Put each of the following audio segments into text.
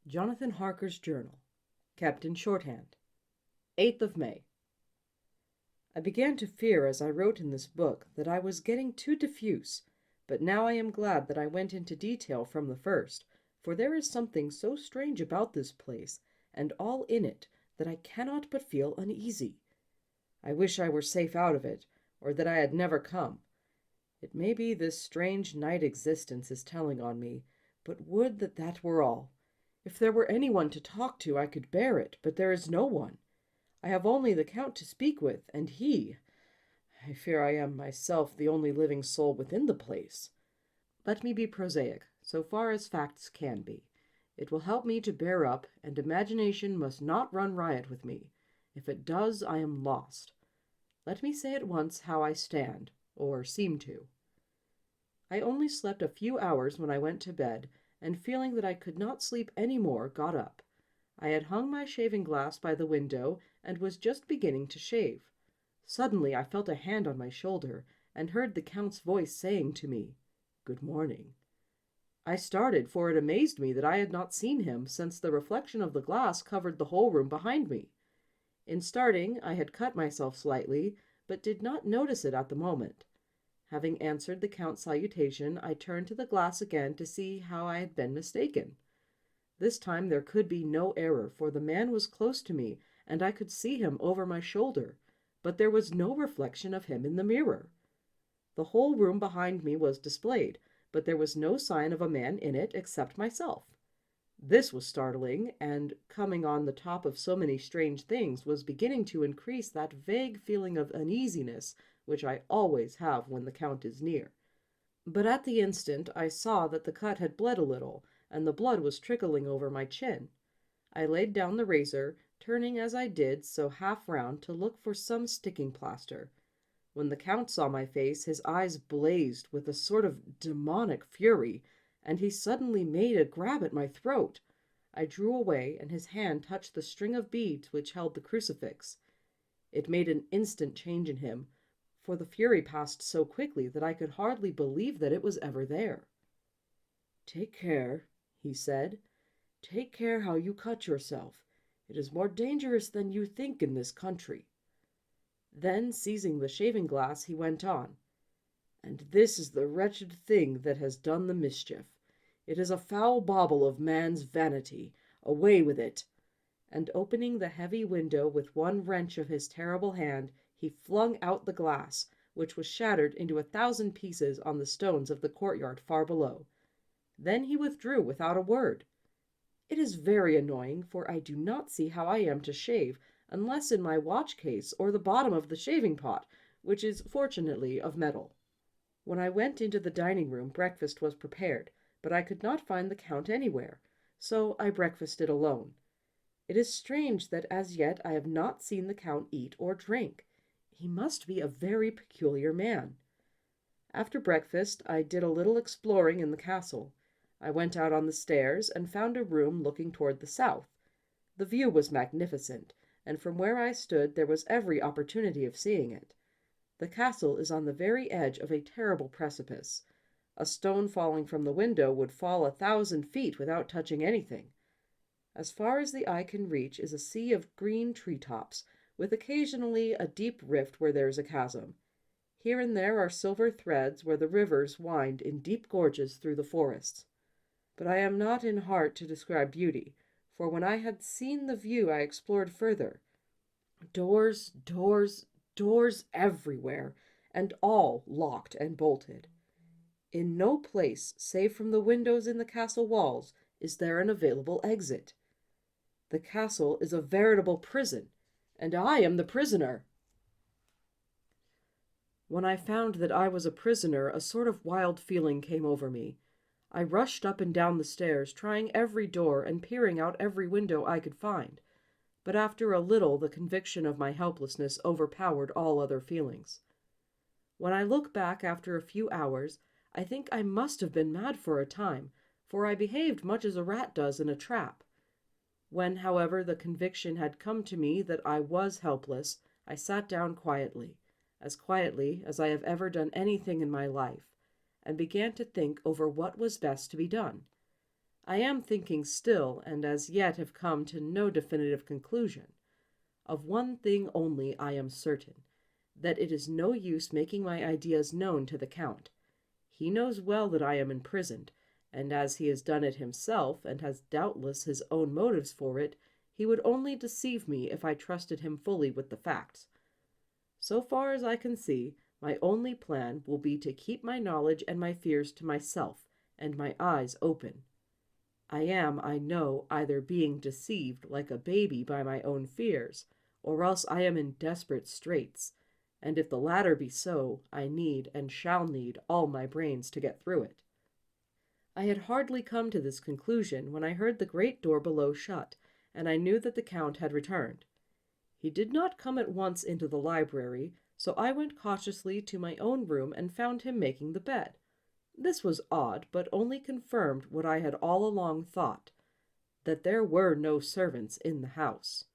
Jonathan Harker's Journal, kept in shorthand. 8th of May. I began to fear as I wrote in this book that I was getting too diffuse, but now I am glad that I went into detail from the first, for there is something so strange about this place, and all in it, that I cannot but feel uneasy. I wish I were safe out of it, or that I had never come. It may be this strange night existence is telling on me, but would that that were all. If there were anyone to talk to, I could bear it, but there is no one. I have only the Count to speak with, and I fear I am myself the only living soul within the place. Let me be prosaic, so far as facts can be. It will help me to bear up, and imagination must not run riot with me. If it does, I am lost. Let me say at once how I stand, or seem to. I only slept a few hours when I went to bed, and feeling that I could not sleep any more, got up. I had hung my shaving glass by the window, and was just beginning to shave. Suddenly I felt a hand on my shoulder, and heard the Count's voice saying to me, "Good morning." I started, for it amazed me that I had not seen him, since the reflection of the glass covered the whole room behind me. In starting, I had cut myself slightly, but did not notice it at the moment. Having answered the Count's salutation, I turned to the glass again to see how I had been mistaken. This time there could be no error, for the man was close to me, and I could see him over my shoulder, but there was no reflection of him in the mirror. The whole room behind me was displayed, but there was no sign of a man in it except myself. This was startling, and, coming on the top of so many strange things, was beginning to increase that vague feeling of uneasiness which I always have when the Count is near. But at the instant I saw that the cut had bled a little, and the blood was trickling over my chin. I laid down the razor, turning as I did so half round to look for some sticking plaster. When the Count saw my face, his eyes blazed with a sort of demonic fury, and he suddenly made a grab at my throat. I drew away, and his hand touched the string of beads which held the crucifix. It made an instant change in him, for the fury passed so quickly that I could hardly believe that it was ever there. "Take care," he said. "Take care how you cut yourself. It is more dangerous than you think in this country." Then, seizing the shaving glass, he went on, "And this is the wretched thing that has done the mischief. It is a foul bauble of man's vanity. Away with it!" And opening the heavy window with one wrench of his terrible hand, he flung out the glass, which was shattered into 1,000 pieces on the stones of the courtyard far below. Then he withdrew without a word. It is very annoying, for I do not see how I am to shave unless in my watch case or the bottom of the shaving pot, which is fortunately of metal. When I went into the dining room, breakfast was prepared, but I could not find the Count anywhere, so I breakfasted alone. It is strange that as yet I have not seen the Count eat or drink. He must be a very peculiar man. After breakfast, I did a little exploring in the castle. I went out on the stairs and found a room looking toward the south. The view was magnificent, and from where I stood there was every opportunity of seeing it. The castle is on the very edge of a terrible precipice. A stone falling from the window would fall 1,000 feet without touching anything. As far as the eye can reach is a sea of green tree-tops, with occasionally a deep rift where there is a chasm. Here and there are silver threads where the rivers wind in deep gorges through the forests. But I am not in heart to describe beauty, for when I had seen the view I explored further. Doors, doors, doors everywhere, and all locked and bolted. In no place, save from the windows in the castle walls, is there an available exit. The castle is a veritable prison, and I am the prisoner. When I found that I was a prisoner, a sort of wild feeling came over me. I rushed up and down the stairs, trying every door and peering out every window I could find. But after a little the conviction of my helplessness overpowered all other feelings. When I look back after a few hours, I think I must have been mad for a time, for I behaved much as a rat does in a trap. When, however, the conviction had come to me that I was helpless, I sat down quietly as I have ever done anything in my life, and began to think over what was best to be done. I am thinking still, and as yet have come to no definitive conclusion. Of one thing only I am certain, that it is no use making my ideas known to the Count. He knows well that I am imprisoned, and as he has done it himself, and has doubtless his own motives for it, he would only deceive me if I trusted him fully with the facts. So far as I can see, my only plan will be to keep my knowledge and my fears to myself, and my eyes open. I am, I know, either being deceived like a baby by my own fears, or else I am in desperate straits, and if the latter be so, I need and shall need all my brains to get through it. I had hardly come to this conclusion when I heard the great door below shut, and I knew that the Count had returned. He did not come at once into the library, so I went cautiously to my own room and found him making the bed. This was odd, but only confirmed what I had all along thought, that there were no servants in the house.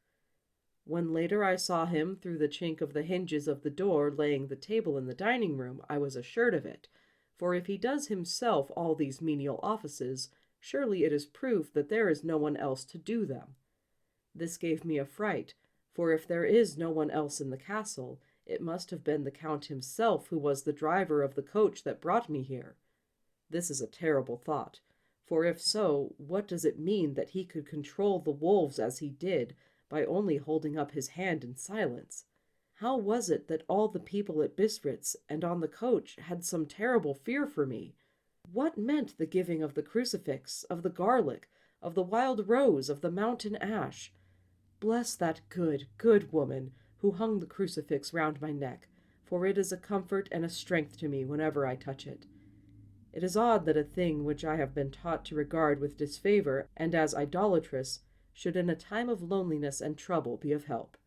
When later I saw him through the chink of the hinges of the door laying the table in the dining room, I was assured of it, for if he does himself all these menial offices, surely it is proof that there is no one else to do them. This gave me a fright, for if there is no one else in the castle, it must have been the Count himself who was the driver of the coach that brought me here. This is a terrible thought, for if so, what does it mean that he could control the wolves as he did, by only holding up his hand in silence? How was it that all the people at Bistritz and on the coach had some terrible fear for me? What meant the giving of the crucifix, of the garlic, of the wild rose, of the mountain ash? Bless that good, good woman who hung the crucifix round my neck, for it is a comfort and a strength to me whenever I touch it. It is odd that a thing which I have been taught to regard with disfavor and as idolatrous should in a time of loneliness and trouble be of help.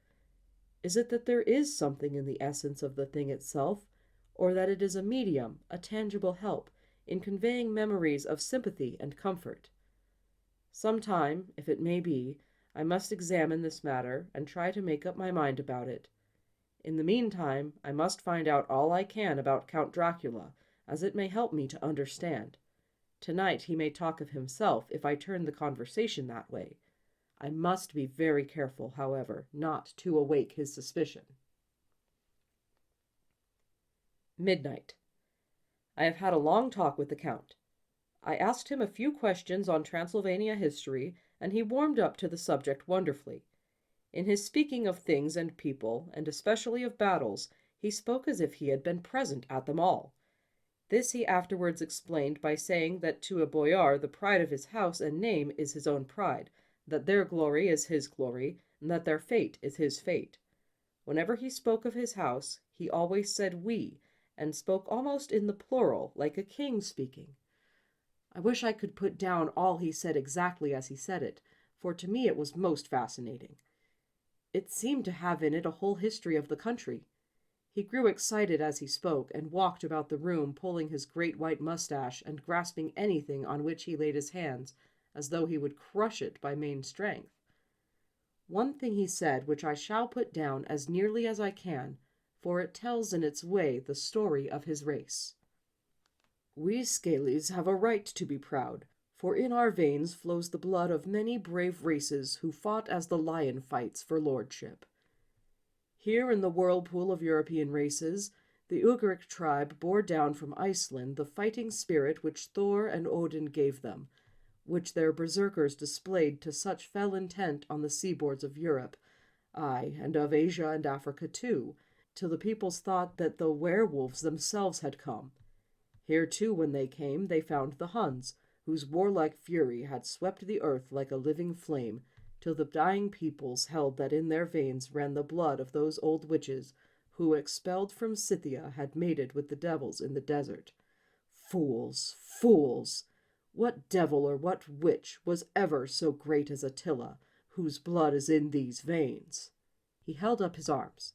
Is it that there is something in the essence of the thing itself, or that it is a medium, a tangible help, in conveying memories of sympathy and comfort? Sometime, if it may be, I must examine this matter and try to make up my mind about it. In the meantime, I must find out all I can about Count Dracula, as it may help me to understand. Tonight he may talk of himself if I turn the conversation that way. I must be very careful, however, not to awake his suspicion. Midnight. I have had a long talk with the Count. I asked him a few questions on Transylvania history, and he warmed up to the subject wonderfully. In his speaking of things and people, and especially of battles, he spoke as if he had been present at them all. This he afterwards explained by saying that to a boyar the pride of his house and name is his own pride, that their glory is his glory, and that their fate is his fate. Whenever he spoke of his house, he always said we, and spoke almost in the plural, like a king speaking. I wish I could put down all he said exactly as he said it, for to me it was most fascinating. It seemed to have in it a whole history of the country. He grew excited as he spoke, and walked about the room pulling his great white mustache and grasping anything on which he laid his hands, as though he would crush it by main strength. One thing he said which I shall put down as nearly as I can, for it tells in its way the story of his race. We Scalies have a right to be proud, for in our veins flows the blood of many brave races who fought as the lion fights for lordship. Here in the whirlpool of European races, the Ugric tribe bore down from Iceland the fighting spirit which Thor and Odin gave them, which their berserkers displayed to such fell intent on the seaboards of Europe, aye, and of Asia and Africa too, till the peoples thought that the werewolves themselves had come. Here too, when they came, they found the Huns, whose warlike fury had swept the earth like a living flame, till the dying peoples held that in their veins ran the blood of those old witches who, expelled from Scythia, had mated with the devils in the desert. Fools! Fools! What devil or what witch was ever so great as Attila, whose blood is in these veins? He held up his arms.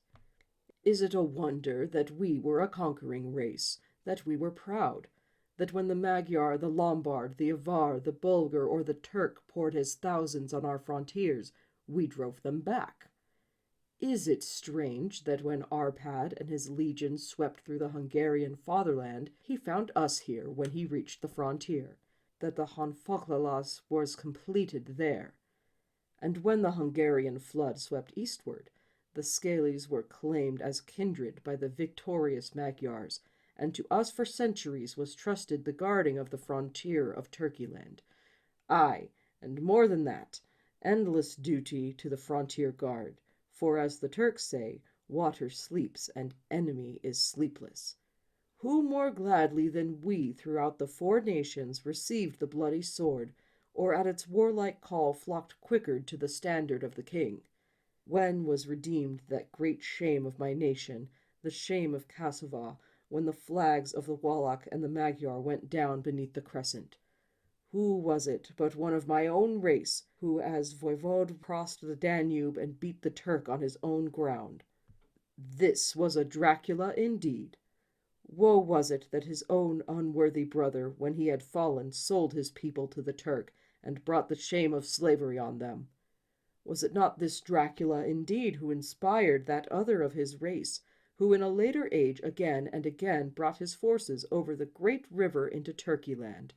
Is it a wonder that we were a conquering race, that we were proud, that when the Magyar, the Lombard, the Avar, the Bulgar, or the Turk poured his thousands on our frontiers, we drove them back? Is it strange that when Arpad and his legions swept through the Hungarian fatherland, he found us here when he reached the frontier? that the Honfoglalas was completed there. And when the Hungarian flood swept eastward, the Scalies were claimed as kindred by the victorious Magyars, and to us for centuries was trusted the guarding of the frontier of Turkeyland. Aye, and more than that, endless duty to the frontier guard, for as the Turks say, water sleeps and enemy is sleepless. Who more gladly than we throughout the 4 nations received the bloody sword, or at its warlike call flocked quicker to the standard of the king? When was redeemed that great shame of my nation, the shame of Kosovo, when the flags of the Wallach and the Magyar went down beneath the crescent? Who was it but one of my own race who as voivode crossed the Danube and beat the Turk on his own ground? This was a Dracula indeed. Woe was it that his own unworthy brother, when he had fallen, sold his people to the Turk, and brought the shame of slavery on them. Was it not this Dracula indeed who inspired that other of his race, who in a later age again and again brought his forces over the great river into Turkeyland,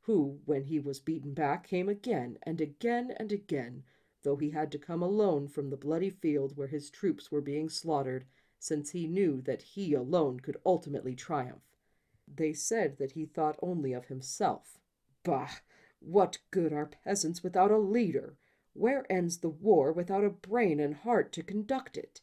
who, when he was beaten back, came again and again and again, though he had to come alone from the bloody field where his troops were being slaughtered, since he knew that he alone could ultimately triumph? They said that he thought only of himself. Bah! What good are peasants without a leader? Where ends the war without a brain and heart to conduct it?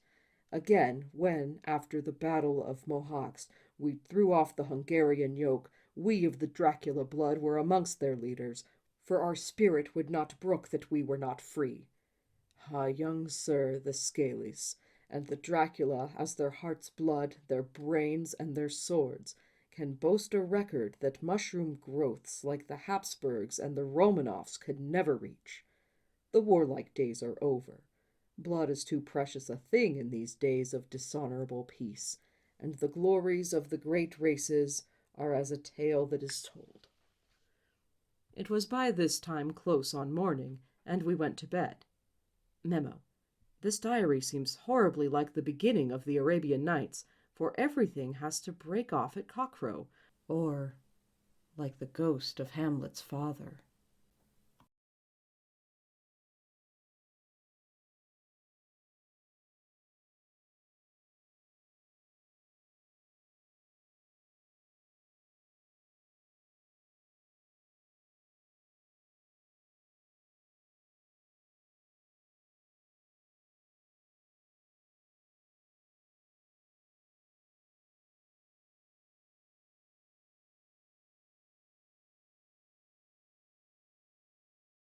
Again, when, after the battle of Mohacs, we threw off the Hungarian yoke, we of the Dracula blood were amongst their leaders, for our spirit would not brook that we were not free. Ah, young sir, the Scalies, and the Dracula, as their heart's blood, their brains, and their swords, can boast a record that mushroom growths like the Habsburgs and the Romanovs could never reach. The warlike days are over. Blood is too precious a thing in these days of dishonorable peace, and the glories of the great races are as a tale that is told. It was by this time close on morning, and we went to bed. Memo. This diary seems horribly like the beginning of the Arabian Nights, for everything has to break off at cockcrow, or like the ghost of Hamlet's father.